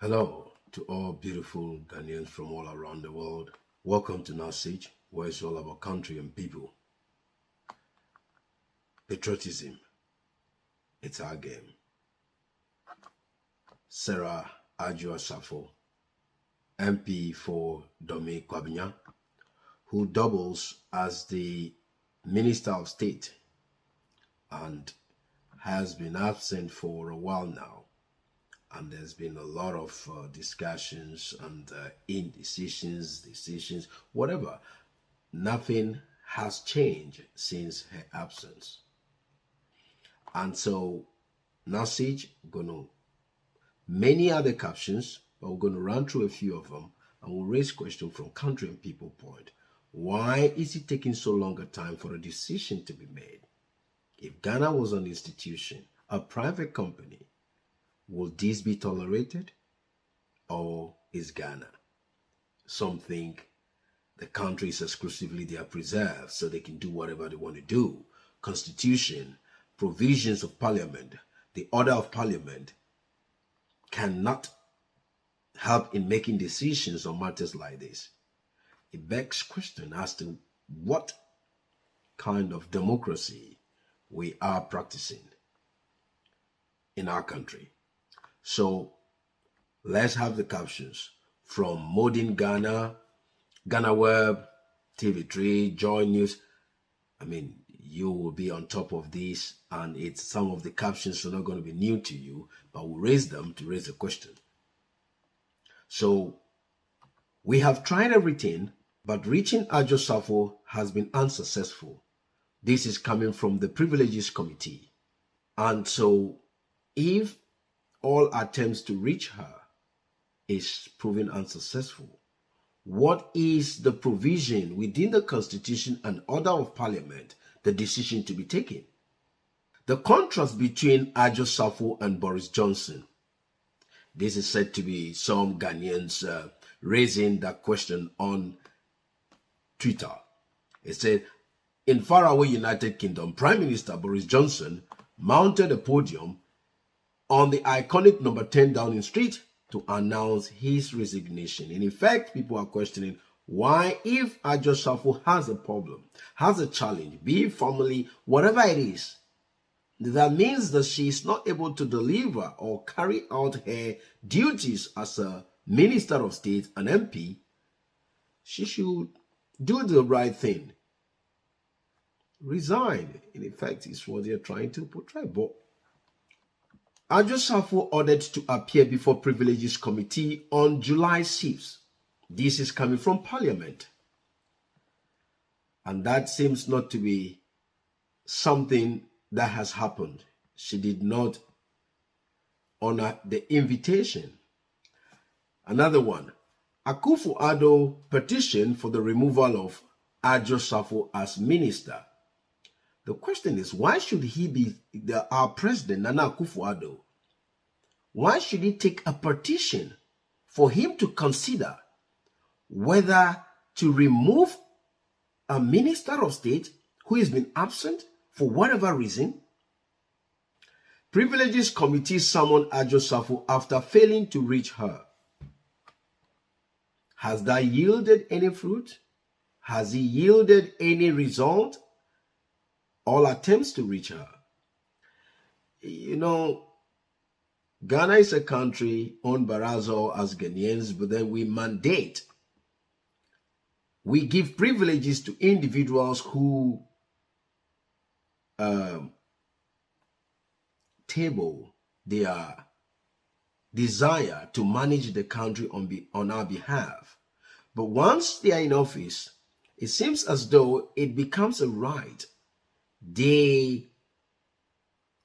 Hello to all beautiful Ghanaians from all around the world. Welcome to Message, where it's all about country and people. Patriotism, it's our game. Sarah Adwoa Safo, MP for Dome-Kwabenya, who doubles as the Minister of State and has been absent for a while now. And there's been a lot of discussions and indecisions, decisions, whatever. Nothing has changed since her absence. And so, Message, many other captions, but we're going to run through a few of them, and we'll raise questions from country and people point. Why is it taking so long a time for a decision to be made? If Ghana was an institution, a private company, will this be tolerated? Or is Ghana something the country is exclusively they are preserved so they can do whatever they want to do? Constitution, provisions of parliament, the order of parliament cannot help in making decisions on matters like this. It begs question as to what kind of democracy we are practicing in our country. So let's have the captions from Modern Ghana, Ghana Web, TV3, Joy News. I mean, you will be on top of this, and it's some of the captions are not going to be new to you, but we'll raise them to raise a question. So we have tried everything, but reaching Adwoa Safo has been unsuccessful. This is coming from the Privileges Committee. And so if all attempts to reach her is proving unsuccessful, what is the provision within the Constitution and order of Parliament, the decision to be taken? The contrast between Adwoa Safo and Boris Johnson. This is said to be some Ghanaians raising that question on Twitter. It said, in faraway United Kingdom, Prime Minister Boris Johnson mounted a podium on the iconic number 10 Downing Street to announce his resignation. In effect, people are questioning why, if Adwoa Safo has a problem, has a challenge, be it family, whatever it is, that means that she is not able to deliver or carry out her duties as a Minister of State, an MP, she should do the right thing. Resign, in effect, is what they're trying to portray. But Adwoa Safo ordered to appear before Privileges Committee on July 6th. This is coming from Parliament. And that seems not to be something that has happened. She did not honor the invitation. Another one, Akufo-Addo petition for the removal of Adwoa Safo as minister. The question is, why should he be our president, Nana Akufo-Addo? Why should he take a petition for him to consider whether to remove a minister of state who has been absent for whatever reason? Privileges Committee summoned Adwoa Safo after failing to reach her. Has that yielded any fruit? Has he yielded any result? All attempts to reach her. You know, Ghana is a country owned by us all as Ghanaians, but then we mandate, we give privileges to individuals who table their desire to manage the country on our behalf. But once they are in office, it seems as though it becomes a right. They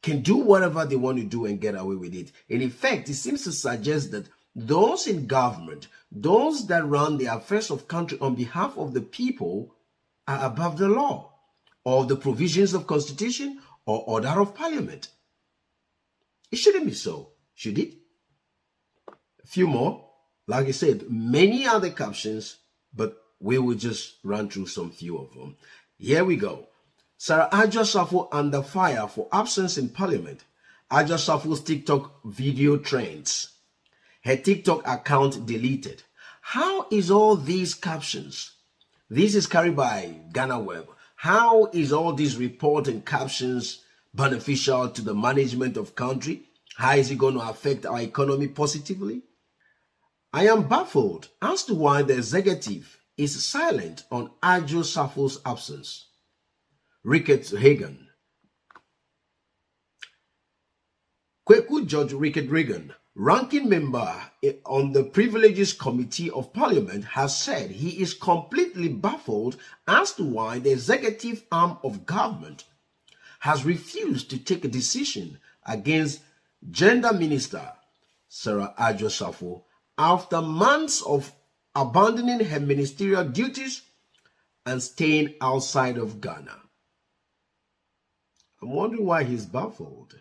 can do whatever they want to do and get away with it. In effect, it seems to suggest that those in government, those that run the affairs of country on behalf of the people, are above the law or the provisions of Constitution or order of Parliament. It shouldn't be so, should it? A few more. Like I said, many other captions, but we will just run through some few of them. Here we go. Sarah Adwoa Safo under fire for absence in Parliament. Adwoa Safo's TikTok video trends. her TikTok account deleted. How is all these captions? This is carried by Ghana Web. How is all these report and captions beneficial to the management of country? How is it going to affect our economy positively? I am baffled as to why the executive is silent on Adwoa Safo's absence. Rickett Hagan. Kweku George Rickett Reagan, ranking member on the Privileges Committee of Parliament, has said he is completely baffled as to why the executive arm of government has refused to take a decision against Gender Minister Sarah Adwoa Safo after months of abandoning her ministerial duties and staying outside of Ghana. I'm wondering why he's baffled.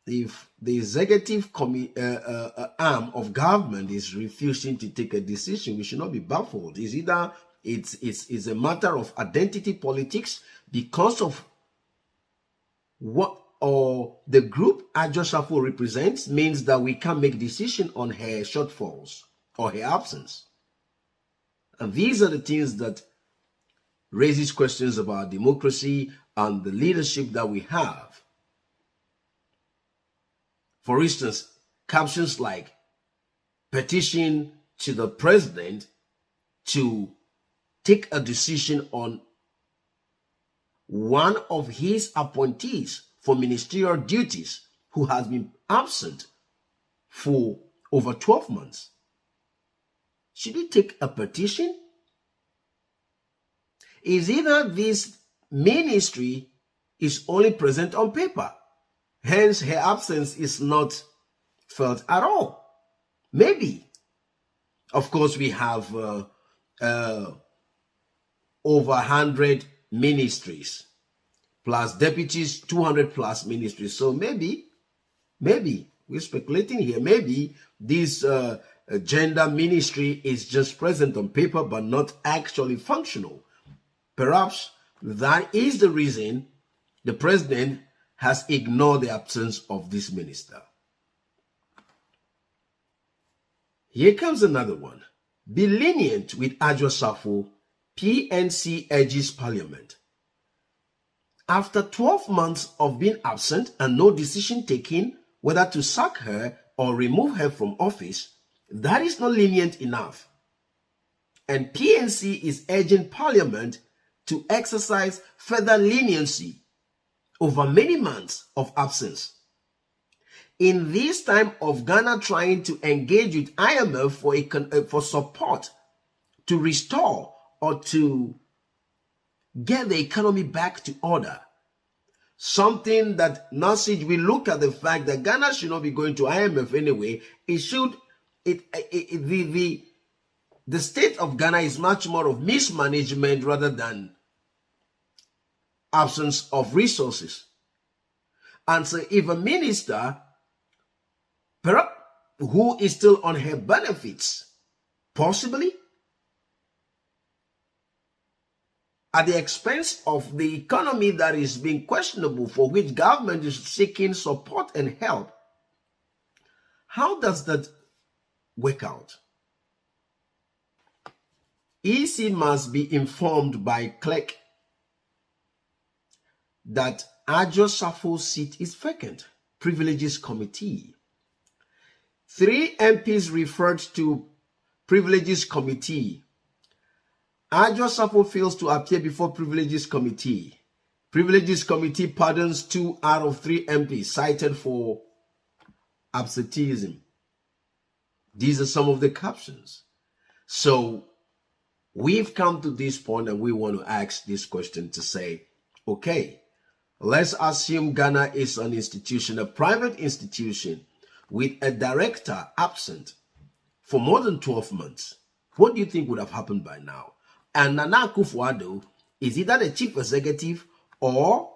If the executive arm of government is refusing to take a decision, we should not be baffled. It's either it's a matter of identity politics because of what or the group Adwoa Safo represents means that we can't make decision on her shortfalls or her absence. And these are the things that raises questions about democracy and the leadership that we have. For instance, captions like petition to the president to take a decision on one of his appointees for ministerial duties who has been absent for over 12 months. Should he take a petition? Is either this ministry is only present on paper, hence her absence is not felt at all? Maybe. Of course, we have over 100 ministries plus deputies, 200 plus ministries. So maybe we're speculating here. Maybe this gender ministry is just present on paper but not actually functional. Perhaps that is the reason the president has ignored the absence of this minister. Here comes another one. Be lenient with Adwoa Safo, PNC urges Parliament. After 12 months of being absent and no decision taken whether to sack her or remove her from office, that is not lenient enough. And PNC is urging Parliament to exercise further leniency over many months of absence. In this time of Ghana trying to engage with IMF for support to restore or to get the economy back to order, something that Nasij will look at the fact that Ghana should not be going to IMF anyway. The state of Ghana is much more of mismanagement rather than absence of resources. And so if a minister who is still on her benefits, possibly at the expense of the economy that is being questionable, for which government is seeking support and help, how does that work out? EC must be informed by clerk that Adwoa Safo's seat is vacant. Privileges Committee. 3 MPs referred to Privileges Committee. Adwoa Safo fails to appear before Privileges Committee. Privileges Committee pardons 2 out of 3 MPs cited for absenteeism. These are some of the captions. So we've come to this point and we want to ask this question to say, okay, let's assume Ghana is an institution, a private institution with a director absent for more than 12 months. What do you think would have happened by now? And Nana Akufo-Addo is either the chief executive or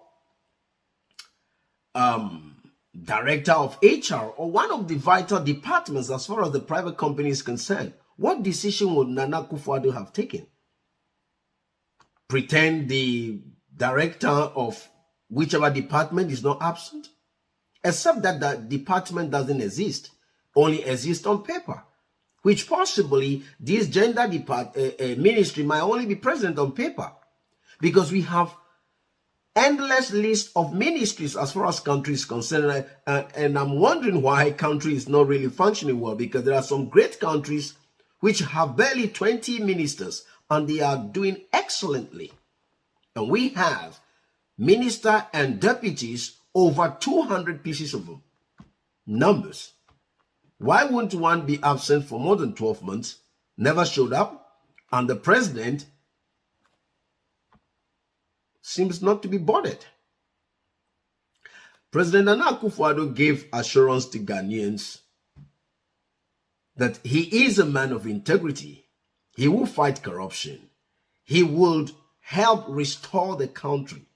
director of HR or one of the vital departments as far as the private company is concerned. What decision would Nana Akufo-Addo have taken? Pretend the director of whichever department is not absent? except that the department doesn't exist, only exists on paper, which possibly this gender ministry might only be present on paper, because we have endless list of ministries as far as country is concerned, and I'm wondering why country is not really functioning well, because there are some great countries which have barely 20 ministers and they are doing excellently, and we have minister and deputies over 200 pieces of them. Numbers. Why wouldn't one be absent for more than 12 months, never showed up, and the president seems not to be bothered? President Akufo-Addo gave assurance to Ghanaians that he is a man of integrity. He will fight corruption. He would help restore the country.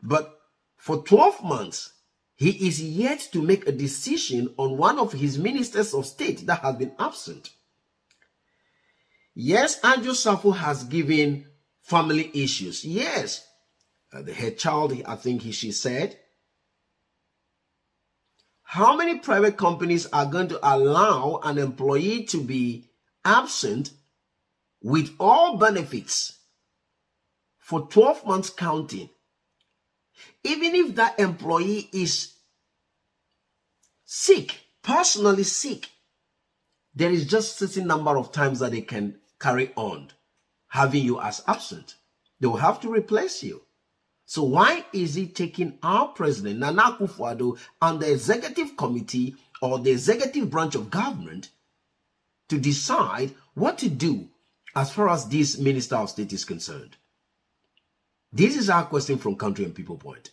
But for 12 months, he is yet to make a decision on one of his ministers of state that has been absent. Yes, Adwoa Safo has given family issues. Yes, the head child, I think she said. How many private companies are going to allow an employee to be absent with all benefits for 12 months counting? Even if that employee is sick, personally sick, there is just a certain number of times that they can carry on having you as absent. They will have to replace you. So why is it taking our president, Nana Akufo-Addo, and the executive committee or the executive branch of government to decide what to do as far as this minister of state is concerned? This is our question from Country and People Point.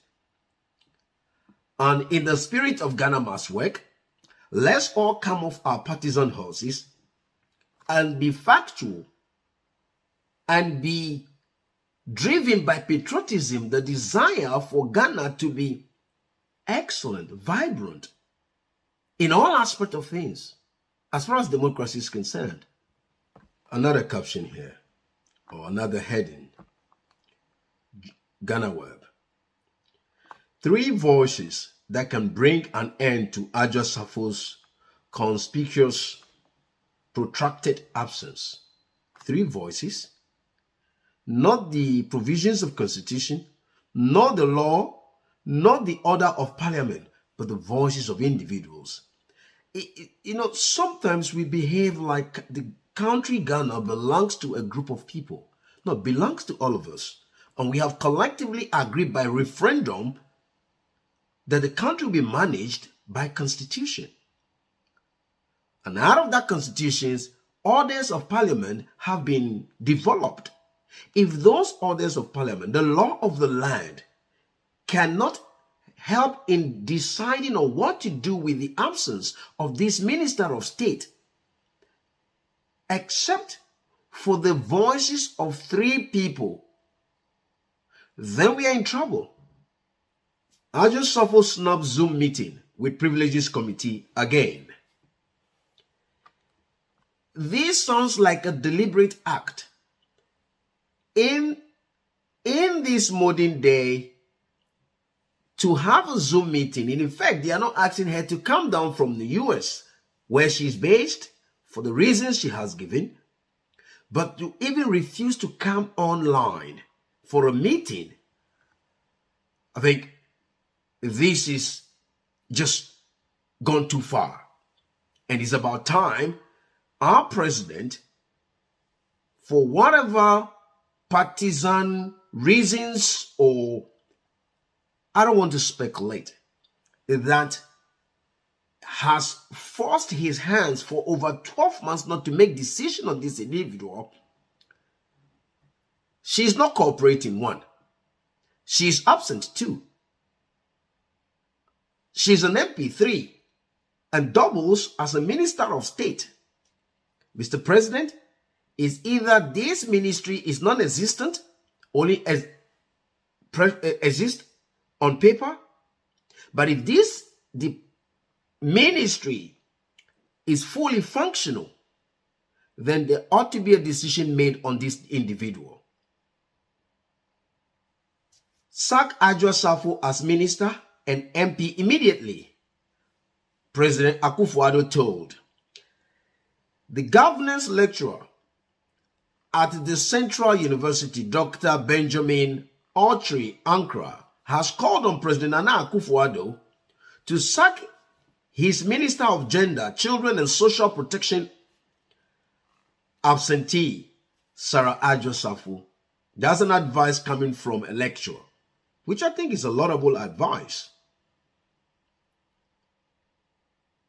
And in the spirit of Ghana must work, let's all come off our partisan horses and be factual and be driven by patriotism, the desire for Ghana to be excellent, vibrant in all aspects of things as far as democracy is concerned. Another caption here, or another heading, Ghana Web. 3 voices that can bring an end to Adwoa Safo's conspicuous, protracted absence. 3 voices, not the provisions of constitution, not the law, not the order of parliament, but the voices of individuals. Sometimes we behave like the country Ghana belongs to a group of people. No, it belongs to all of us. And we have collectively agreed by referendum that the country will be managed by constitution. And out of that constitution, orders of parliament have been developed. If those orders of parliament, the law of the land, cannot help in deciding on what to do with the absence of this minister of state, except for the voices of 3 people, then we are in trouble. Adwoa Safo snub Zoom meeting with Privileges Committee again. This sounds like a deliberate act. In this modern day, to have a Zoom meeting, in effect, they are not asking her to come down from the US, where she's based, for the reasons she has given, but to even refuse to come online for a meeting. I think this is just gone too far. And it's about time our president, for whatever partisan reasons, or I don't want to speculate, that has forced his hands for over 12 months not to make decision on this individual. She's not cooperating, 1. She's absent, 2. She's an MP, 3, and doubles as a minister of state. Mr. President, is either this ministry is non-existent, only exists on paper, but if the ministry is fully functional, then there ought to be a decision made on this individual. Sack Adwoa Safo as minister an MP immediately, President Akufo-Addo told the governance lecturer at the Central University, Dr. Benjamin Autry Ankara, has called on President Nana Akufo-Addo to sack his Minister of Gender, Children and Social Protection absentee, Sarah Adwoa Safo. That's an advice coming from a lecturer, which I think is a laudable advice.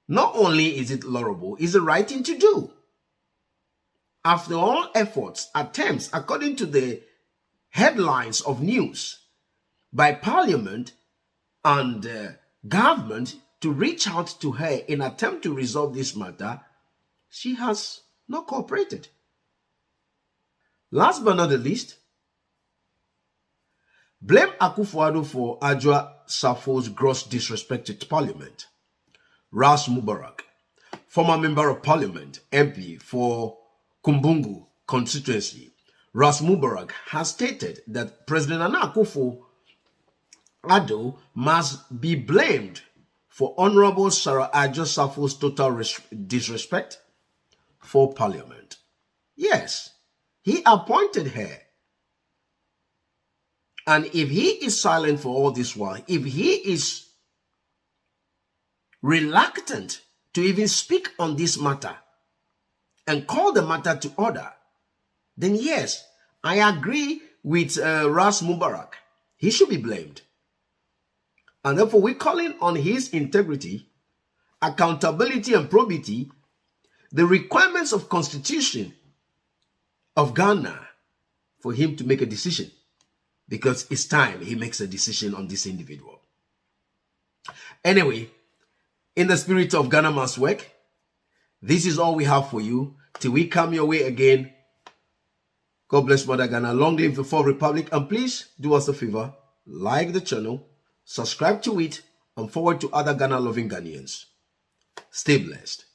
Not only is it laudable, it's the right thing to do. After all efforts, attempts, according to the headlines of news, by Parliament and government to reach out to her in attempt to resolve this matter, she has not cooperated. Last but not the least, blame Akufo-Addo for Adwoa Safo's gross disrespect to Parliament. Ras Mubarak, former member of Parliament, MP for Kumbungu constituency, Ras Mubarak has stated that President Nana Akufo-Addo must be blamed for Honorable Sarah Adwoa Safo's total disrespect for Parliament. Yes, he appointed her. And if he is silent for all this while, if he is reluctant to even speak on this matter and call the matter to order, then yes, I agree with Ras Mubarak. He should be blamed. And therefore, we're calling on his integrity, accountability, and probity, the requirements of Constitution of Ghana, for him to make a decision, because it's time he makes a decision on this individual. Anyway, in the spirit of Ghana Must Work, this is all we have for you. Till we come your way again, God bless Mother Ghana. Long live the Fourth Republic. And please do us a favor, like the channel, subscribe to it, and forward to other Ghana-loving Ghanaians. Stay blessed.